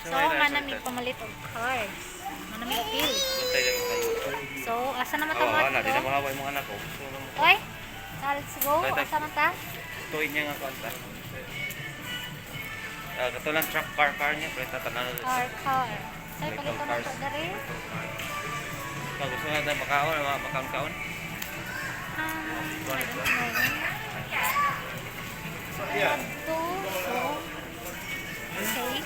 So, manamig pamalit og cars. Manamig pil. So, asa naman ta mo? Wala, di na mahaway mo anak ko. Oy, let's go. Asa man ta? Tuwid niya nga kwanta. Katulang truck car niya, pero tatanalo. Car. Say, palito na to dari. Pag gusto nga tayo makaon, makaon-kaon. I don't know. Add to, so, okay.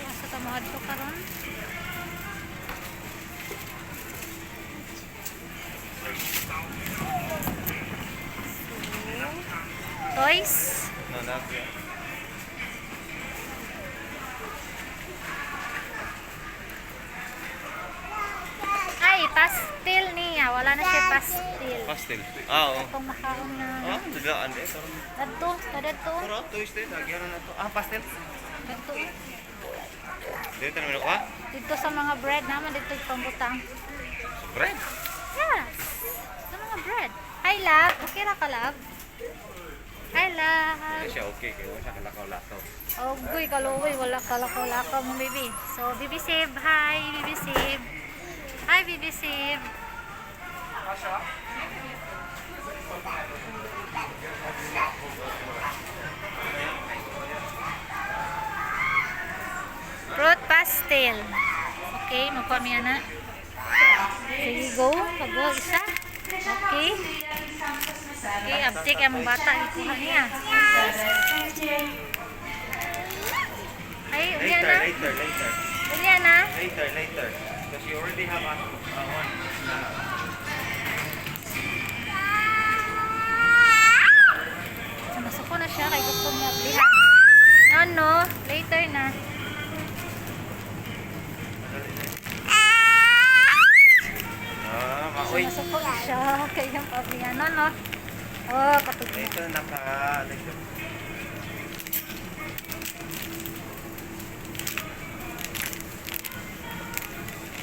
Asa ta mo adto karon? Toys. No, not yet. Ay, pastel niya. Wala na siya pastel. Pastel. Oo. Itong makaon na. Dagaan eh. Dadto, dadto. Pero toys din, nagyan na to. Pastel. Dadto. Dito naman ako, ha? Dito sa mga bread naman, dito yung pambutang. Bread. Yes! Sa mga bread. Hi, love. Okay ra ka, love? Hi, love. Hindi siya okay, kaya wala siya kalakaw-lakaw. Oh, guy, kaluwi. Wala kalakaw-lakaw mo, baby. So, Baby Sib. Hi, Baby Sib. Hi, Baby Sib. Fruit pastel. Okay, magkuha miya na. Sige, go. Pag-go, isa. Okay. Okay, abtik ang bata. Ikuha niya. Ay, ulian na. Later. Ulian na. Later. Because you already have one. Masuko na siya kay gusto niya ablihan. No. Later na. Maoy. Masuko na siya kay yung pablihan. No. Oh, katugma. Later later.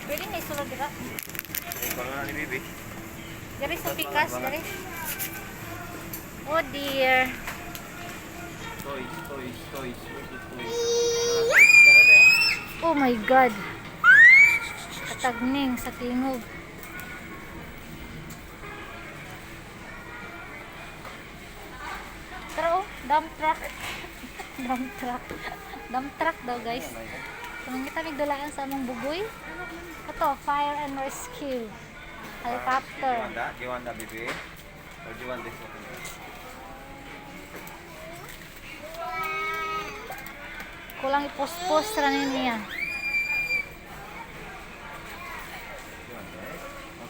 Pwede na isulod dira. Ikaw na ni Bibi. Dari sa pikas, dari. Oh dear. Toys. Where's the toys? Oh my God. Katagning sa tingog. Tara oh, dump truck. Dump truck daw guys. Kung kita migdalaan sa among bugoy. Ito, fire and rescue. Helicopter. Do you want that, Bibi? Or do you want this one? Kulang ipos-pos ra niya.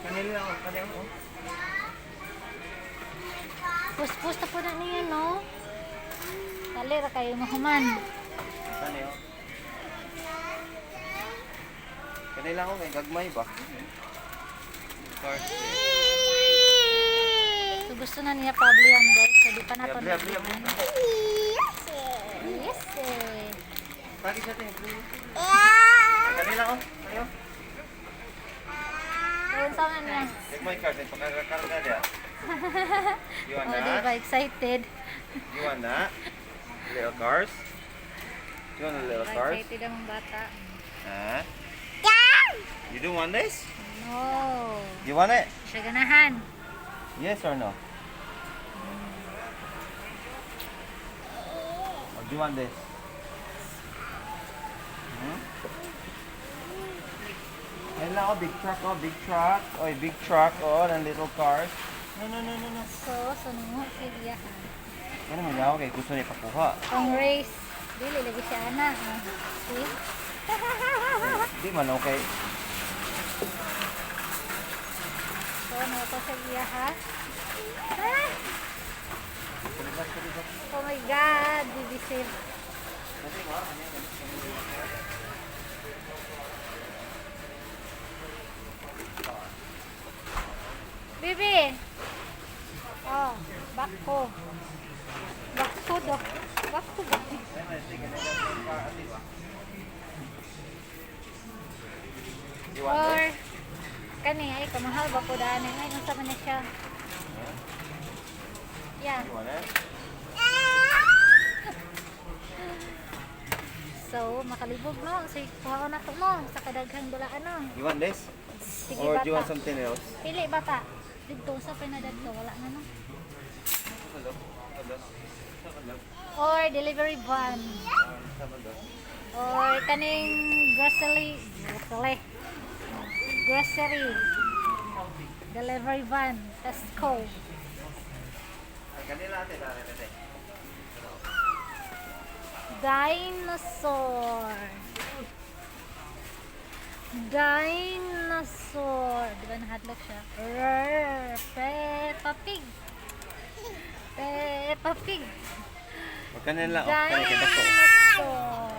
Kanila. Pus-pus na po na niya, no? Dali ra kayo mahuman. Kanila ako may gagmay ba? So gusto na niya pablihan guys. So di pa na to Yes. Yes eh. Pagi sa atin. Kanila ako. Ayo. Doon sa niya. Take my card. Pagkakarga niya. You want Oh, di that? ba excited? You want that? Little cars? You want the little cars? Excited ang bata. Huh? You don't want this? No. You want it? Siya ganahan. Yes or no? Or do you want this? Ayun lang, big truck. Oy, big truck, and little cars. No. So, sunungo siya. Ano mo yaw kay gusto niya pakuha. Pang race. Dili lagi siya ana. See? Di man okay. So, ano to sa iya ha? Oh my God, BBC. Bibi. Oh, bakko. Bakko daw. Bakko. You want Or this? kani ay kamahal ba ko dani ay unsa man na siya? Yeah. You want it? So, makalibog no. Sige, kuha ko na to mo. Sa kadaghang dulaan no. You want this? Sige, Or do you want bata. something else? Pili, bata. Dito, sa pinadadto. Wala na no. Hello. Hello. Hello. Or delivery van. Hello. Or kaning grocery. Grocery. Delivery van. Tesco. Kanila ate, ate. Dinosaur. Dinosaur. Di ba nahadlock siya? Peppa Pig. Peppa Pig. Kanila kanila ko. Dinosaur.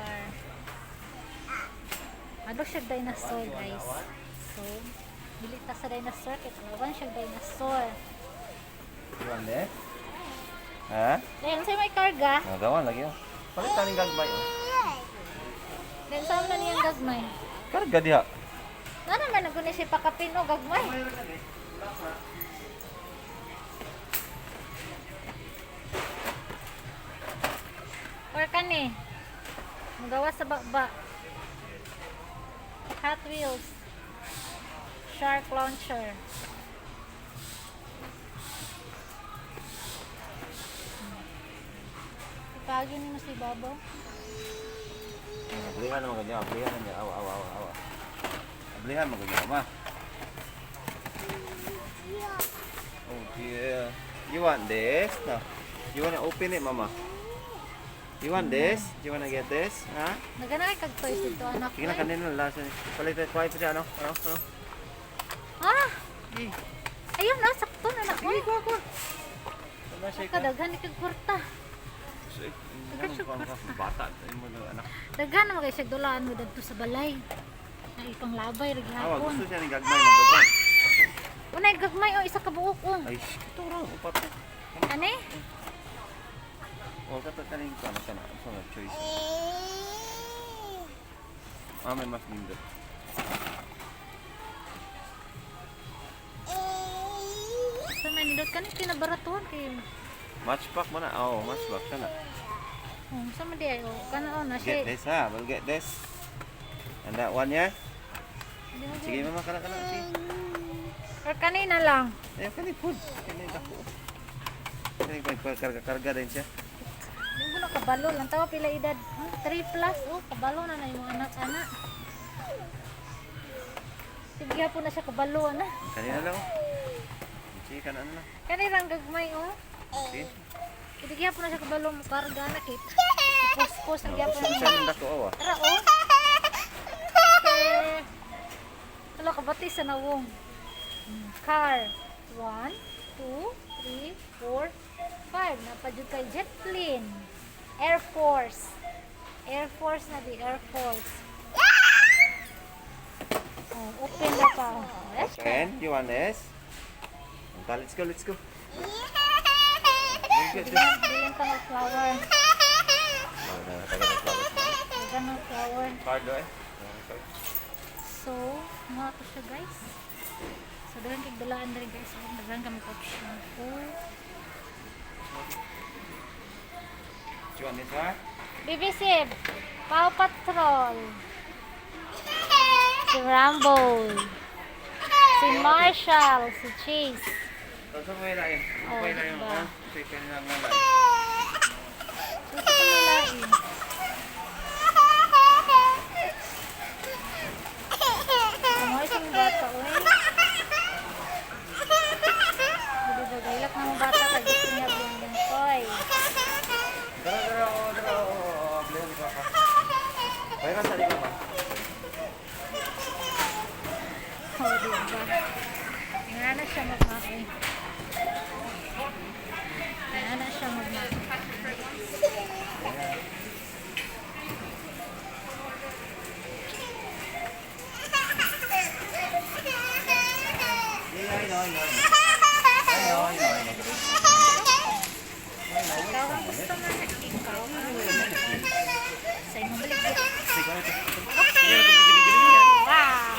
Ano siya dinosaur, guys? So, bili ta sa dinosaur. Kaya siya dinosaur. You want this? Ha? Dahil sa'yo may karga. Nagawan lagi oh. Palitan ng gagmay oh. Dahil sa'yo na niyang gagmay. Karga diha. Nga naman, naguni siya pakapin o gagmay. Or kani, magawa sa bakba. Hot Wheels. Shark launcher. Ipagin mo si Babo. Ablihan naman ganyan, ablihan naman. Awa. Ablihan mo ganyan, ma. Oh dear. You want this? No. You wanna open it, mama? You want this? You wanna get this? Ha? Nagana kay kag toys dito anak. Sige na kanina lasa ni. Palitan ko pa siya ano? Ano? Ah! Ayun na, sakto na nak. Sige, kuha. Wala siya ka. Kadaghan ni kag kwarta. Bata mo na anak. Daghan naman kay siya dulaan mo dadto sa balay. Ay panglabay ra Awa, gihapon. gusto siya ni gagmay ng gagmay. Unay gagmay o isa ka buok o. Ay, ito ra upat. Ani? Oh, kato kaning ko ano kana? So na choice. May mas lindo. Sa may nindot kani kinabaratuhan kay. Matchback mo na. Oh, matchback siya na. Sa man di ayo kana na Get siya. this ha. We'll get this. And that one, yeah? Di mo Sige, mama, kana. Sige. Or kanina lang. Ayaw ka ni food. Kaya dako. Karga din siya. Di mo na kabalo lang tawa pila edad. 3 plus oh, kabalo na na yung anak-anak. Sige po na siya kabalo na. Kanina lang. Sige, kana na. Kanirang gagmay oh. Sige. Sige po na siya kabalo mo karga na kit. Puspos ang gyapon Gusto siya ng dako, awa. Tara oh. Wala ka bati sa nawong. Car. 1, 2, 3, 4, 5. Napadyo kay jet plane. Air Force. Air Force na di. Air Force. Oh, open na pa. Let's go. And, you want this? Let's go. We'll get this. Bilhin ka ng flower. Oh, nakatagal ng flowers. Bilhin ng flower. Cardo eh. So, mga to siya guys. So, dagang kigdalaan na rin guys. So, dagang kami po shampoo. You want this one? BBC, Paw Patrol. Si Rambo. Si Marshall. Si Chase. Tapos mo yun lang. Oh, Okay lang yung diba? Chicken lang lang. So, sa kanila Ang isang bata, uy. Hindi ba gailak na mga bata kag gusto niya bilang ng toy. Dara. Blihan ko pa. Kaya sa liga pa. Oh, diba? Nga na siya magmaki. Nga na siya magmaki. Ikaw ang gusto mo na ikaw. Sa imong baligid. Wow!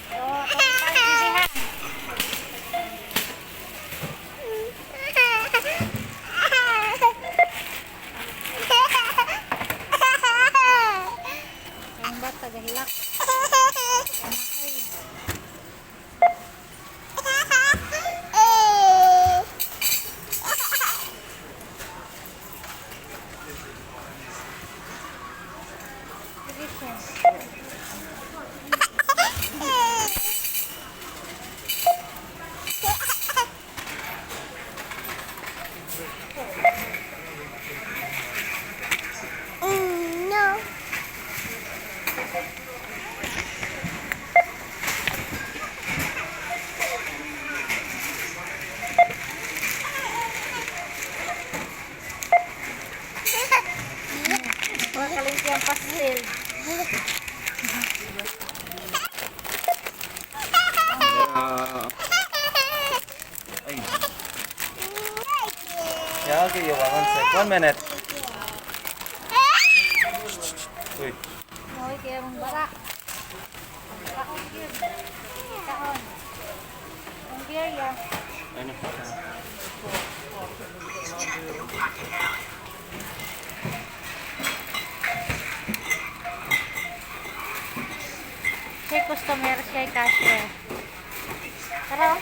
So, kung tayo bibihan. give you 1 minute. Uy. Hoy, kaya mong bara. Kaon yun. Kaon. Ang beer ya. Ano? Kay customer, kay cashier. Tara. Oh.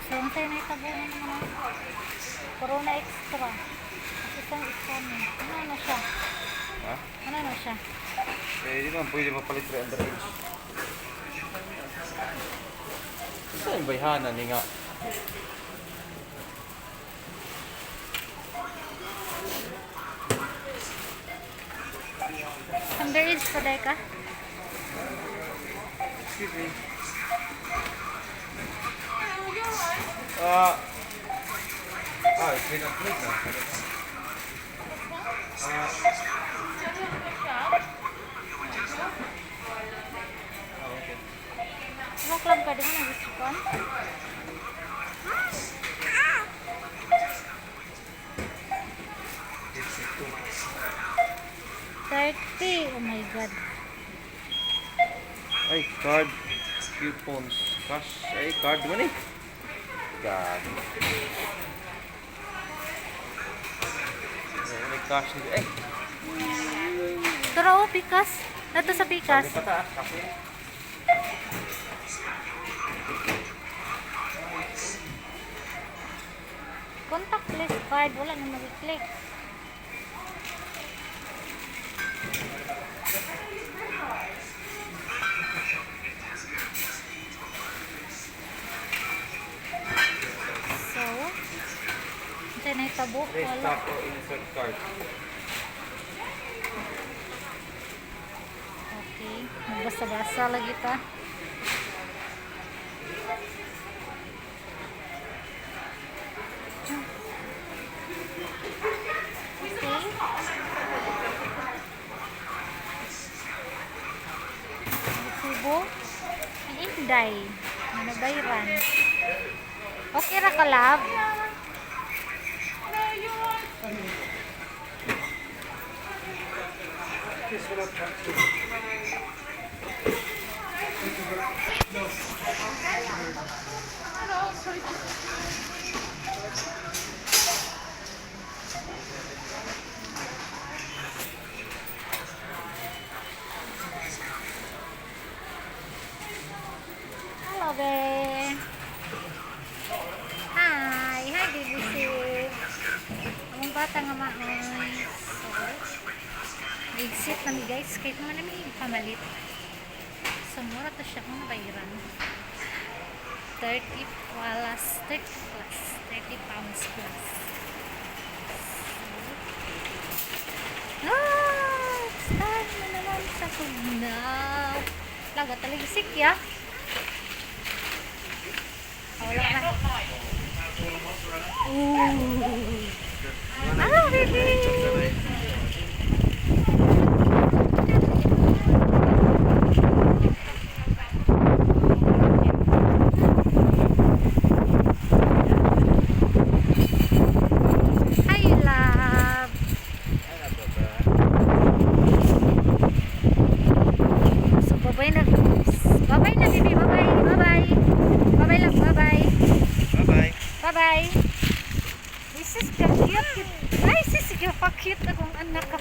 So, ang tayo na itabo na naman. Corona Extra. At isang iskamin. Ano na siya? Ha? Ano na siya? Eh, di naman pwede mapalit rin underage. Ito yung bayhanan ni nga. Underage pa dahil ka? Excuse me. It's been a plate na. Okay. Ano club ka din mo nag-isipon? $30. Oh my God. Ay, card. Coupons. Cash. Ay, card mo ni. God. May cash ni. Eh, Tara o, Pikas. Nato sa Pikas. sabi pa ta. Kape. Contactless card. Wala na mag-click. So, ito na itabo. Wala. Restock o insert card. Okay. Magbasa-basa lagi ta. Okay. Resibo. Inday. Manabayran. Okay ra ka, love? Hello, babe. Hi, baby sis. Among bata nga maoy. So, exit na mi guys. Kahit naman namin pamalit. So, mura to siya kung bayran. 30 plus 30 pounds plus. So, it's time na naman sa tugnaw. Laga talaga sikya. Wala na. Hello, baby! Hi, love! So, babay na. Babay na, baby. Babay. Babay. Babay lang. Babay. Bye-bye. Bye-bye. This is ka-cute. Ay, sis, ka-cute akong anak ka.